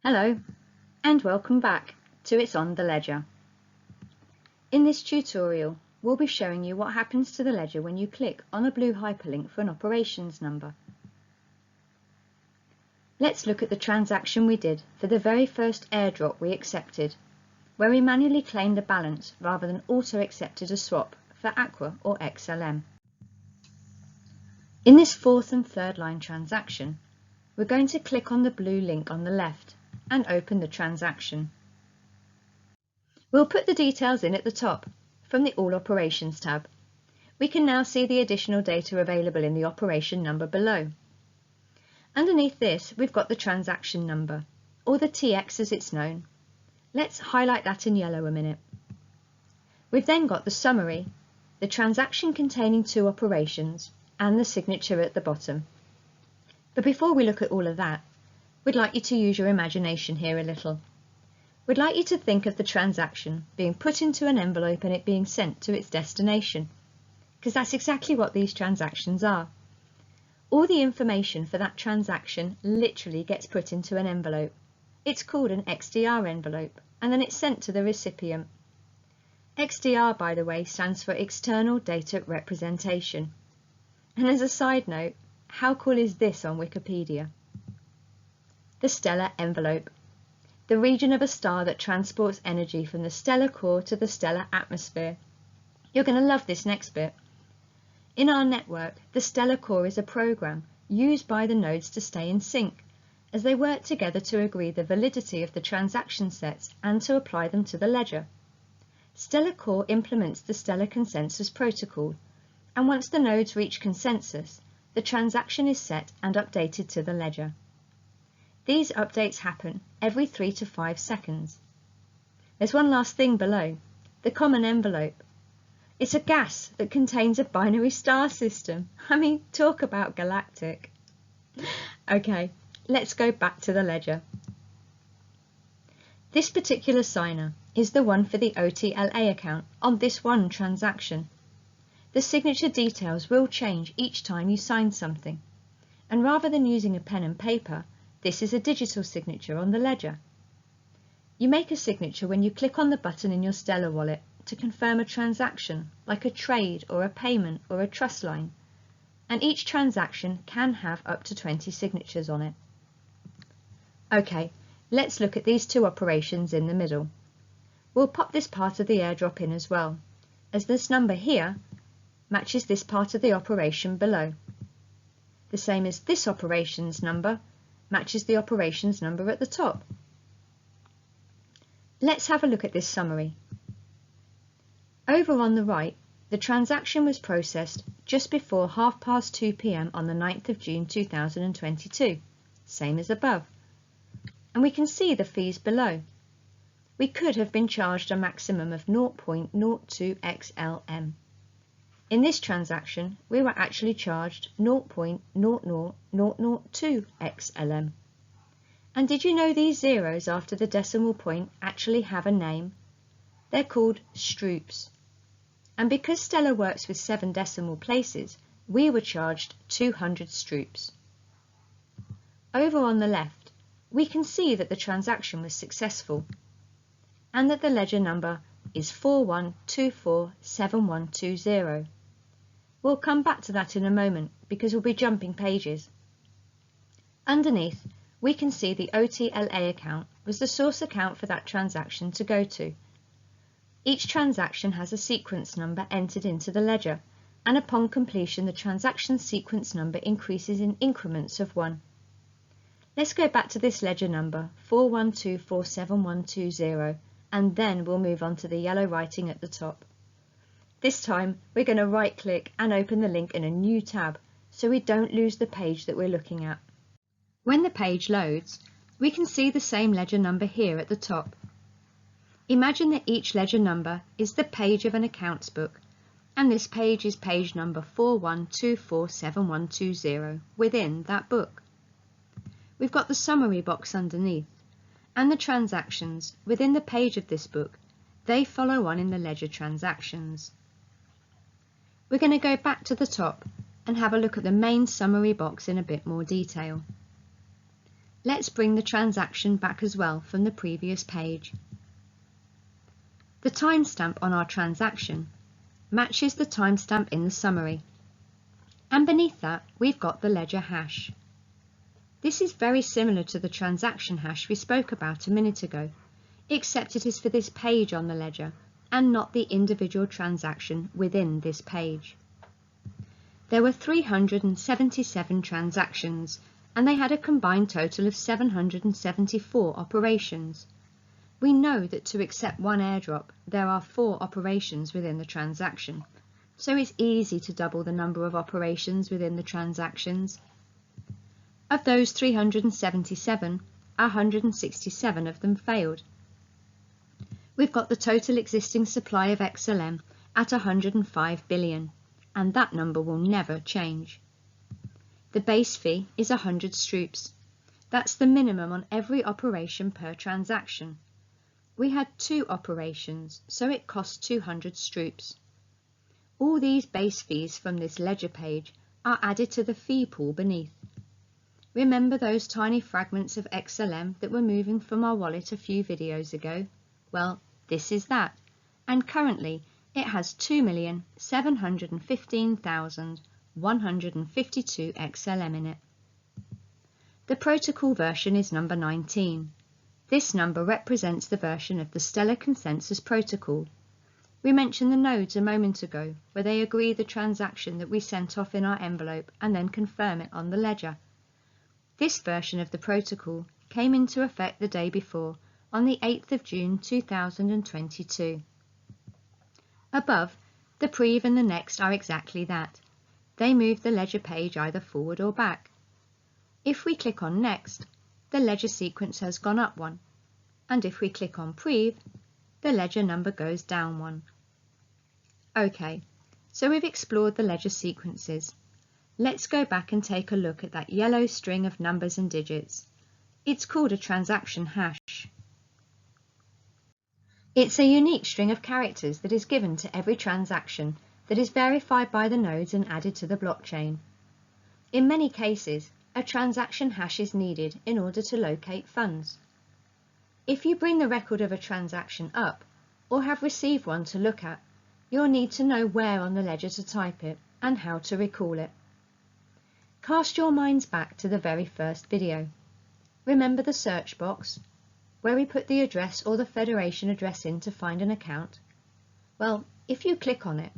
Hello and welcome back to It's on the Ledger. In this tutorial we'll be showing you what happens to the ledger when you click on a blue hyperlink for an operations number. Let's look at the transaction we did for the very first airdrop we accepted, where we manually claimed a balance rather than auto-accepted a swap for Aqua or XLM. In this fourth and third line transaction, we're going to click on the blue link on the left and open the transaction. We'll put the details in at the top from the All Operations tab. We can now see the additional data available in the operation number below. Underneath this, we've got the transaction number, or the TX as it's known. Let's highlight that in yellow a minute. We've then got the summary, the transaction containing two operations, and the signature at the bottom. But before we look at all of that, we'd like you to use your imagination here a little. We'd like you to think of the transaction being put into an envelope and it being sent to its destination, because that's exactly what these transactions are. All the information for that transaction literally gets put into an envelope. It's called an XDR envelope, and then it's sent to the recipient. XDR, by the way, stands for External Data Representation. And as a side note, how cool is this on Wikipedia? The stellar envelope, the region of a star that transports energy from the stellar core to the stellar atmosphere. You're going to love this next bit. In our network, the stellar core is a program used by the nodes to stay in sync, as they work together to agree the validity of the transaction sets and to apply them to the ledger. Stellar core implements the stellar consensus protocol, and once the nodes reach consensus, the transaction is set and updated to the ledger. These updates happen every 3 to 5 seconds. There's one last thing below, the common envelope. It's a gas that contains a binary star system. I mean, talk about galactic. Okay, let's go back to the ledger. This particular signer is the one for the IOTL account on this one transaction. The signature details will change each time you sign something, and rather than using a pen and paper, this is a digital signature on the ledger. You make a signature when you click on the button in your Stellar wallet to confirm a transaction, like a trade or a payment or a trust line, and each transaction can have up to 20 signatures on it. Okay, let's look at these two operations in the middle. We'll pop this part of the airdrop in as well, as this number here matches this part of the operation below. The same as this operations number matches the operations number at the top. Let's have a look at this summary. Over on the right, the transaction was processed just before 2:30 p.m. on the 9th of June 2022, same as above. And we can see the fees below. We could have been charged a maximum of 0.02 XLM. In this transaction, we were actually charged 0.00002 XLM. And did you know these zeros after the decimal point actually have a name? They're called stroops. And because Stellar works with 7 decimal places, we were charged 200 stroops. Over on the left, we can see that the transaction was successful and that the ledger number is 41247120. We'll come back to that in a moment because we'll be jumping pages. Underneath, we can see the IOTL account was the source account for that transaction to go to. Each transaction has a sequence number entered into the ledger, and upon completion the transaction sequence number increases in increments of 1. Let's go back to this ledger number 41247120, and then we'll move on to the yellow writing at the top. This time we're going to right click and open the link in a new tab so we don't lose the page that we're looking at. When the page loads, we can see the same ledger number here at the top. Imagine that each ledger number is the page of an accounts book, and this page is page number 41247120 within that book. We've got the summary box underneath, and the transactions within the page of this book, they follow on in the ledger transactions. We're going to go back to the top and have a look at the main summary box in a bit more detail. let's bring the transaction back as well from the previous page. The timestamp on our transaction matches the timestamp in the summary, and beneath that we've got the ledger hash. This is very similar to the transaction hash we spoke about a minute ago, except it is for this page on the ledger and not the individual transaction within this page. There were 377 transactions, and they had a combined total of 774 operations. We know that to accept one airdrop, there are 4 operations within the transaction, so it's easy to double the number of operations within the transactions. Of those 377, 167 of them failed. We've got the total existing supply of XLM at 105 billion, and that number will never change. The base fee is 100 stroops. That's the minimum on every operation per transaction. We had 2 operations, so it cost 200 stroops. All these base fees from this ledger page are added to the fee pool beneath. Remember those tiny fragments of XLM that were moving from our wallet a few videos ago? Well, this is that, and currently it has 2,715,152 XLM in it. The protocol version is number 19. This number represents the version of the Stellar Consensus Protocol. We mentioned the nodes a moment ago, where they agree the transaction that we sent off in our envelope and then confirm it on the ledger. This version of the protocol came into effect the day before, on the 8th of June 2022. Above, the prev and the next are exactly that. They move the ledger page either forward or back. If we click on Next, the ledger sequence has gone up 1, and if we click on Prev, the ledger number goes down 1. OK, so we've explored the ledger sequences. Let's go back and take a look at that yellow string of numbers and digits. It's called a transaction hash. It's a unique string of characters that is given to every transaction that is verified by the nodes and added to the blockchain. In many cases, a transaction hash is needed in order to locate funds. If you bring the record of a transaction up, or have received one to look at, you'll need to know where on the ledger to type it and how to recall it. Cast your minds back to the very first video. Remember the search box, where we put the address or the Federation address in to find an account? Well, if you click on it,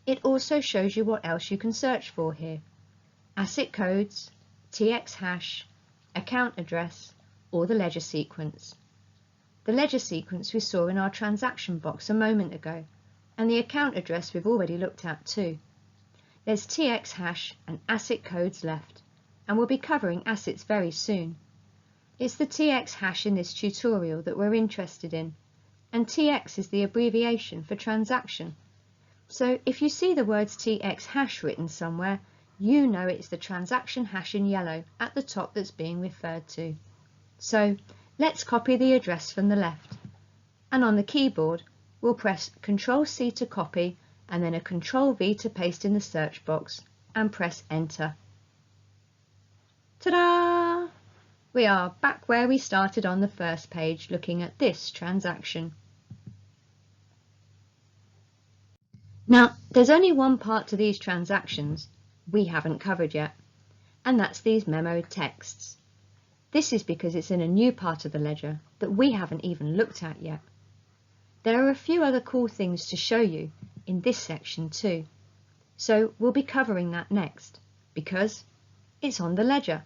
it also shows you what else you can search for here. Asset codes, TX hash, account address, or the ledger sequence. The ledger sequence we saw in our transaction box a moment ago, and the account address we've already looked at too. There's TX hash and asset codes left, and we'll be covering assets very soon. It's the TX hash in this tutorial that we're interested in, and TX is the abbreviation for transaction. So if you see the words TX hash written somewhere, you know it's the transaction hash in yellow at the top that's being referred to. So let's copy the address from the left, and on the keyboard we'll press Ctrl+C to copy and then a Ctrl+V to paste in the search box and press Enter. Ta-da! We are back where we started on the first page looking at this transaction. Now, there's only one part to these transactions we haven't covered yet, and that's these memo texts. This is because it's in a new part of the ledger that we haven't even looked at yet. There are a few other cool things to show you in this section too, so we'll be covering that next because it's on the ledger.